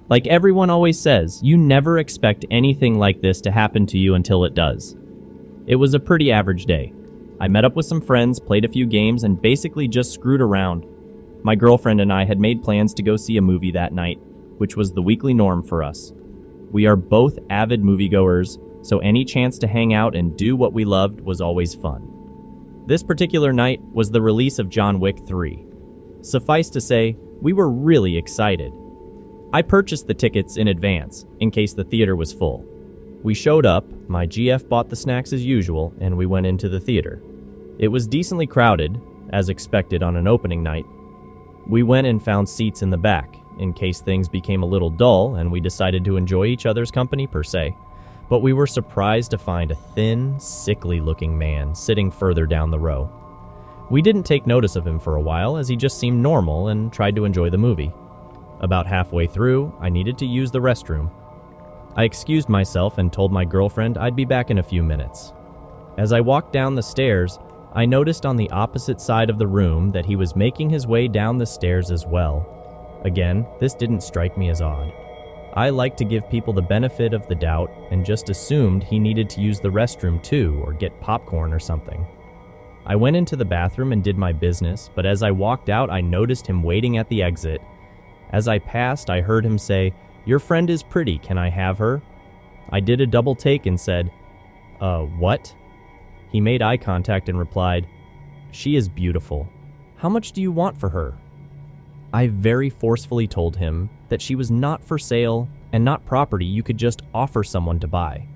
Like everyone always says, you never expect anything like this to happen to you until it does. It was a pretty average day. I met up with some friends, played a few games, and basically just screwed around. My girlfriend and I had made plans to go see a movie that night, which was the weekly norm for us. We are both avid moviegoers, so any chance to hang out and do what we loved was always fun. This particular night was the release of John Wick 3. Suffice to say, we were really excited. I purchased the tickets in advance, in case the theater was full. We showed up, my GF bought the snacks as usual, and we went into the theater. It was decently crowded, as expected on an opening night. We went and found seats in the back, in case things became a little dull and we decided to enjoy each other's company per se. But we were surprised to find a thin, sickly-looking man sitting further down the row. We didn't take notice of him for a while, as he just seemed normal and tried to enjoy the movie. About halfway through, I needed to use the restroom. I excused myself and told my girlfriend I'd be back in a few minutes. As I walked down the stairs, I noticed on the opposite side of the room that he was making his way down the stairs as well. Again, this didn't strike me as odd. I like to give people the benefit of the doubt and just assumed he needed to use the restroom too or get popcorn or something. I went into the bathroom and did my business, but as I walked out, I noticed him waiting at the exit. As I passed, I heard him say, "Your friend is pretty, can I have her?" I did a double take and said, what? He made eye contact and replied, "She is beautiful. How much do you want for her?" I very forcefully told him that she was not for sale and not property you could just offer someone to buy.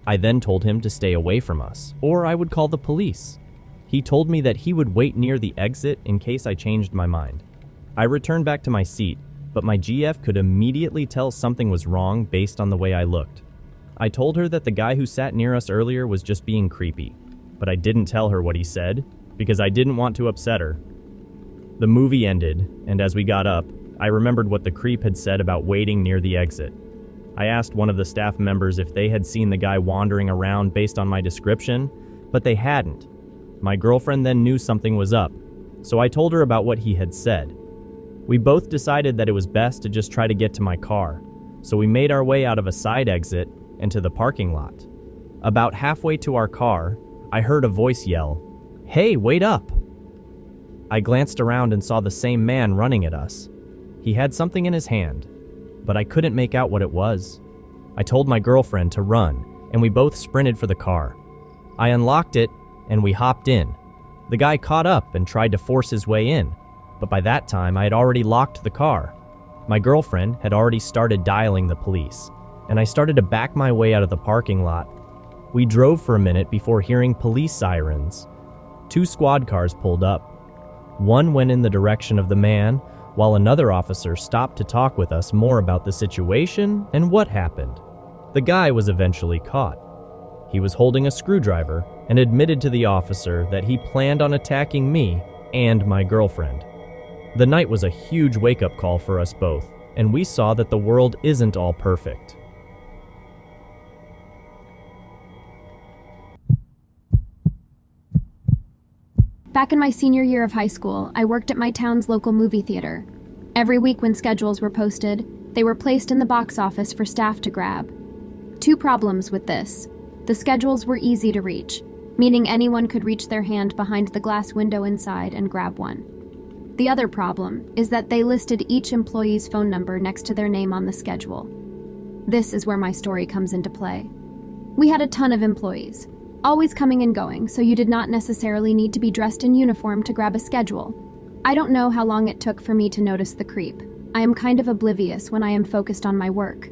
I then told him to stay away from us, or I would call the police. He told me that he would wait near the exit in case I changed my mind. I returned back to my seat, but my GF could immediately tell something was wrong based on the way I looked. I told her that the guy who sat near us earlier was just being creepy, but I didn't tell her what he said because I didn't want to upset her. The movie ended, and as we got up, I remembered what the creep had said about waiting near the exit. I asked one of the staff members if they had seen the guy wandering around based on my description, but they hadn't. My girlfriend then knew something was up, so I told her about what he had said. We both decided that it was best to just try to get to my car, so we made our way out of a side exit and to the parking lot. About halfway to our car, I heard a voice yell, "Hey, wait up!" I glanced around and saw the same man running at us. He had something in his hand, but I couldn't make out what it was. I told my girlfriend to run, and we both sprinted for the car. I unlocked it, and we hopped in. The guy caught up and tried to force his way in, but by that time I had already locked the car. My girlfriend had already started dialing the police, and I started to back my way out of the parking lot. We drove for a minute before hearing police sirens. 2 squad cars pulled up. One went in the direction of the man, while another officer stopped to talk with us more about the situation and what happened. The guy was eventually caught. He was holding a screwdriver and admitted to the officer that he planned on attacking me and my girlfriend. The night was a huge wake-up call for us both, and we saw that the world isn't all perfect. Back in my senior year of high school, I worked at my town's local movie theater. Every week when schedules were posted, they were placed in the box office for staff to grab. 2 problems with this. The schedules were easy to reach, meaning anyone could reach their hand behind the glass window inside and grab one. The other problem is that they listed each employee's phone number next to their name on the schedule. This is where my story comes into play. We had a ton of employees, always coming and going, so you did not necessarily need to be dressed in uniform to grab a schedule. I don't know how long it took for me to notice the creep. I am kind of oblivious when I am focused on my work.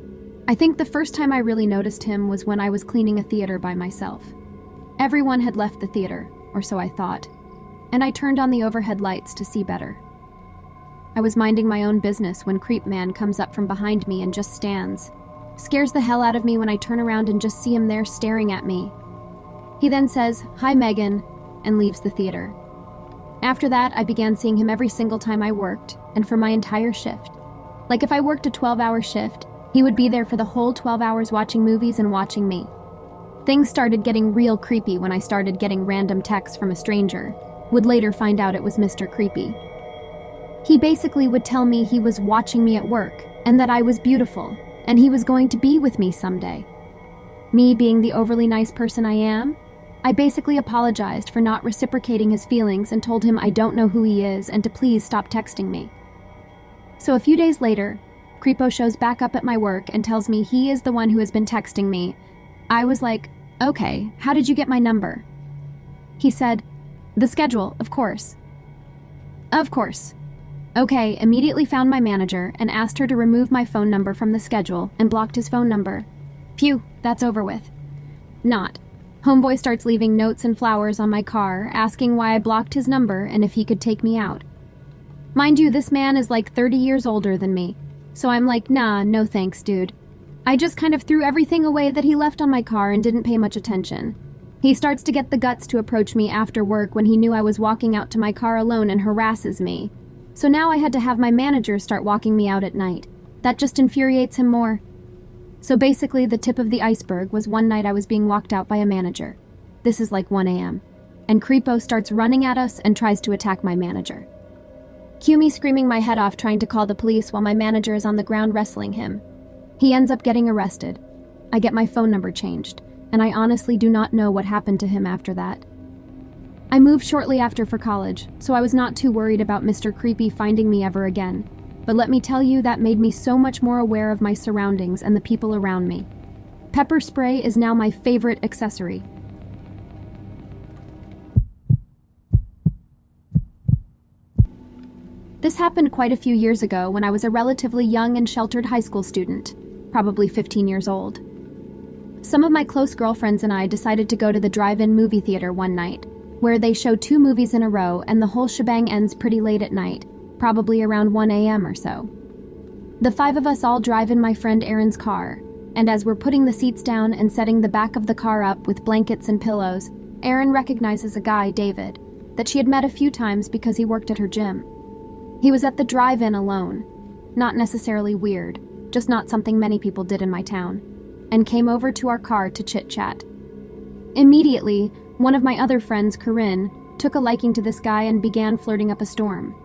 I think the first time I really noticed him was when I was cleaning a theater by myself. Everyone had left the theater, or so I thought, and I turned on the overhead lights to see better. I was minding my own business when Creep Man comes up from behind me and just stands. Scares the hell out of me when I turn around and just see him there staring at me. He then says, "Hi, Megan," and leaves the theater. After that, I began seeing him every single time I worked, and for my entire shift. Like if I worked a 12-hour shift, he would be there for the whole 12 hours watching movies and watching me. Things started getting real creepy when I started getting random texts from a stranger. Would later find out it was Mr. Creepy. He basically would tell me he was watching me at work, and that I was beautiful, and he was going to be with me someday. Me being the overly nice person I am, I basically apologized for not reciprocating his feelings and told him I don't know who he is and to please stop texting me. So a few days later, Creepo shows back up at my work and tells me he is the one who has been texting me. I was like, okay, how did you get my number? He said, the schedule, of course. Of course. Okay, immediately found my manager and asked her to remove my phone number from the schedule and blocked his phone number. Phew, that's over with. Not. Homeboy starts leaving notes and flowers on my car, asking why I blocked his number and if he could take me out. Mind you, this man is like 30 years older than me, so I'm like, nah, no thanks, dude. I just kind of threw everything away that he left on my car and didn't pay much attention. He starts to get the guts to approach me after work when he knew I was walking out to my car alone and harasses me. So now I had to have my manager start walking me out at night. That just infuriates him more. So basically, the tip of the iceberg was one night I was being walked out by a manager. This is like 1 a.m. And Creepo starts running at us and tries to attack my manager. Cue me screaming my head off trying to call the police while my manager is on the ground wrestling him. He ends up getting arrested. I get my phone number changed, and I honestly do not know what happened to him after that. I moved shortly after for college, so I was not too worried about Mr. Creepy finding me ever again. But let me tell you, that made me so much more aware of my surroundings and the people around me. Pepper spray is now my favorite accessory. This happened quite a few years ago when I was a relatively young and sheltered high school student, probably 15 years old. Some of my close girlfriends and I decided to go to the drive-in movie theater one night, where they show 2 movies in a row and the whole shebang ends pretty late at night, probably around 1 a.m. or so. The 5 of us all drive in my friend Erin's car, and as we're putting the seats down and setting the back of the car up with blankets and pillows, Erin recognizes a guy, David, that she had met a few times because he worked at her gym. He was at the drive-in alone, not necessarily weird, just not something many people did in my town, and came over to our car to chit-chat. Immediately, one of my other friends, Corinne, took a liking to this guy and began flirting up a storm.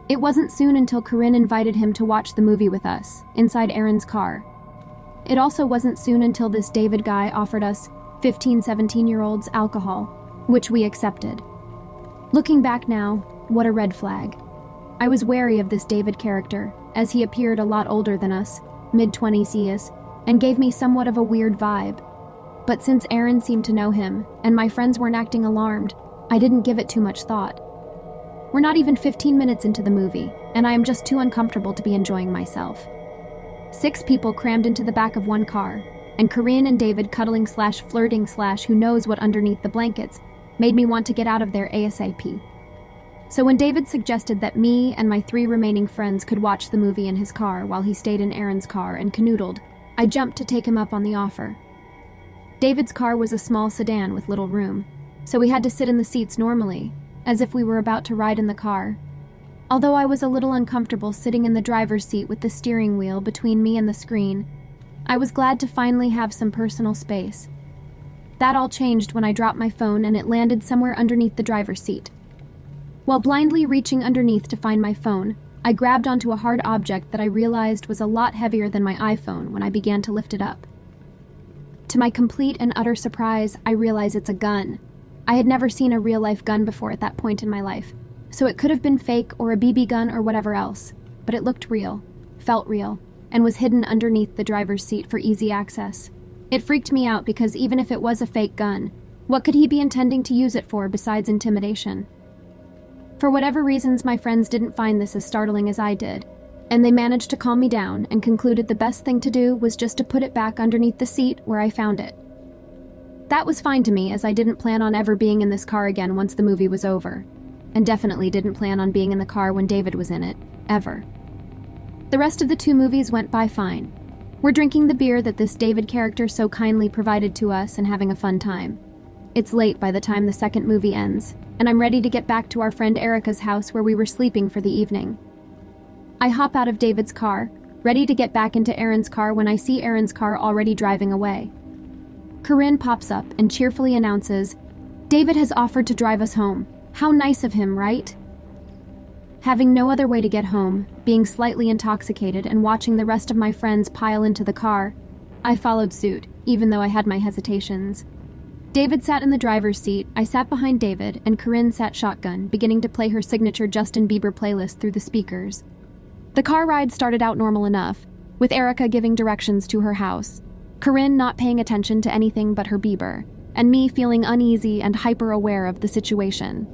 It wasn't soon until Corinne invited him to watch the movie with us, inside Erin's car. It also wasn't soon until this David guy offered us 15, 17-year-olds alcohol, which we accepted. Looking back now, what a red flag. I was wary of this David character, as he appeared a lot older than us, mid-20s he is, and gave me somewhat of a weird vibe. But since Erin seemed to know him, and my friends weren't acting alarmed, I didn't give it too much thought. We're not even 15 minutes into the movie, and I am just too uncomfortable to be enjoying myself. 6 people crammed into the back of one car, and Corinne and David cuddling/flirting/ who knows what underneath the blankets, made me want to get out of there ASAP. So when David suggested that me and my 3 remaining friends could watch the movie in his car while he stayed in Erin's car and canoodled, I jumped to take him up on the offer. David's car was a small sedan with little room, so we had to sit in the seats normally, as if we were about to ride in the car. Although I was a little uncomfortable sitting in the driver's seat with the steering wheel between me and the screen, I was glad to finally have some personal space. That all changed when I dropped my phone and it landed somewhere underneath the driver's seat. While blindly reaching underneath to find my phone, I grabbed onto a hard object that I realized was a lot heavier than my iPhone when I began to lift it up. To my complete and utter surprise, I realize it's a gun. I had never seen a real-life gun before at that point in my life, so it could have been fake or a BB gun or whatever else, but it looked real, felt real, and was hidden underneath the driver's seat for easy access. It freaked me out because even if it was a fake gun, what could he be intending to use it for besides intimidation? For whatever reasons, my friends didn't find this as startling as I did, and they managed to calm me down and concluded the best thing to do was just to put it back underneath the seat where I found it. That was fine to me, as I didn't plan on ever being in this car again once the movie was over, and definitely didn't plan on being in the car when David was in it, ever. The rest of the 2 movies went by fine. We're drinking the beer that this David character so kindly provided to us and having a fun time. It's late by the time the second movie ends, and I'm ready to get back to our friend Erica's house where we were sleeping for the evening. I hop out of David's car, ready to get back into Erin's car when I see Erin's car already driving away. Corinne pops up and cheerfully announces, "David has offered to drive us home. How nice of him, right?" Having no other way to get home, being slightly intoxicated and watching the rest of my friends pile into the car, I followed suit, even though I had my hesitations. David sat in the driver's seat, I sat behind David, and Corinne sat shotgun, beginning to play her signature Justin Bieber playlist through the speakers. The car ride started out normal enough, with Erica giving directions to her house, Corinne not paying attention to anything but her Bieber, and me feeling uneasy and hyper-aware of the situation.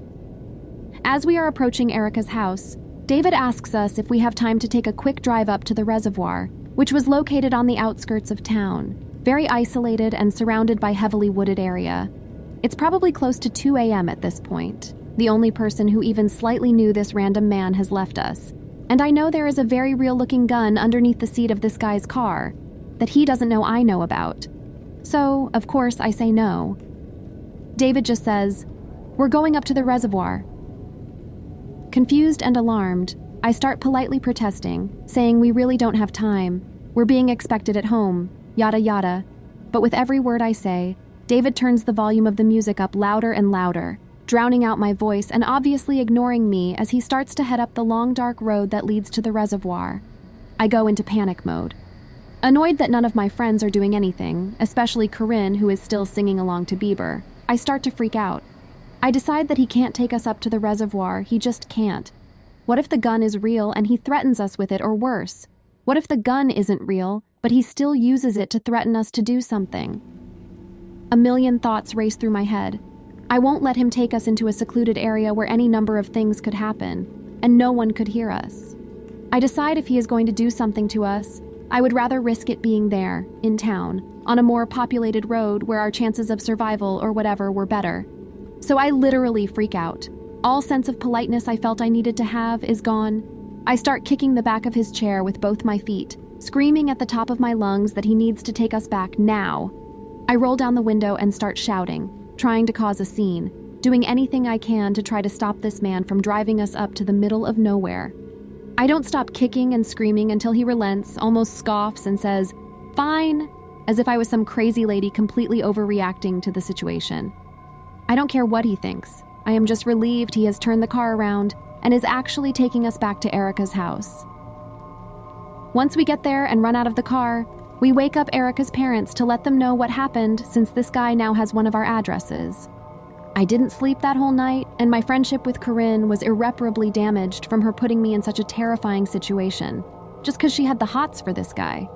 As we are approaching Erica's house, David asks us if we have time to take a quick drive up to the reservoir, which was located on the outskirts of town, very isolated and surrounded by heavily wooded area. It's probably close to 2 a.m. at this point. The only person who even slightly knew this random man has left us. And I know there is a very real-looking gun underneath the seat of this guy's car that he doesn't know I know about. So, of course, I say no. David just says, "We're going up to the reservoir." Confused and alarmed, I start politely protesting, saying we really don't have time. We're being expected at home, yada yada. But with every word I say, David turns the volume of the music up louder and louder, drowning out my voice and obviously ignoring me as he starts to head up the long dark road that leads to the reservoir. I go into panic mode. Annoyed that none of my friends are doing anything, especially Corinne, who is still singing along to Bieber, I start to freak out. I decide that he can't take us up to the reservoir, he just can't. What if the gun is real and he threatens us with it, or worse? What if the gun isn't real, but he still uses it to threaten us to do something? A million thoughts race through my head. I won't let him take us into a secluded area where any number of things could happen, and no one could hear us. I decide if he is going to do something to us, I would rather risk it being there, in town, on a more populated road where our chances of survival or whatever were better. So I literally freak out. All sense of politeness I felt I needed to have is gone. I start kicking the back of his chair with both my feet, screaming at the top of my lungs that he needs to take us back now. I roll down the window and start shouting, trying to cause a scene, doing anything I can to try to stop this man from driving us up to the middle of nowhere. I don't stop kicking and screaming until he relents, almost scoffs, and says, "Fine," as if I was some crazy lady completely overreacting to the situation. I don't care what he thinks. I am just relieved he has turned the car around and is actually taking us back to Erica's house. Once we get there and run out of the car, we wake up Erica's parents to let them know what happened since this guy now has one of our addresses. I didn't sleep that whole night, and my friendship with Corinne was irreparably damaged from her putting me in such a terrifying situation, just because she had the hots for this guy.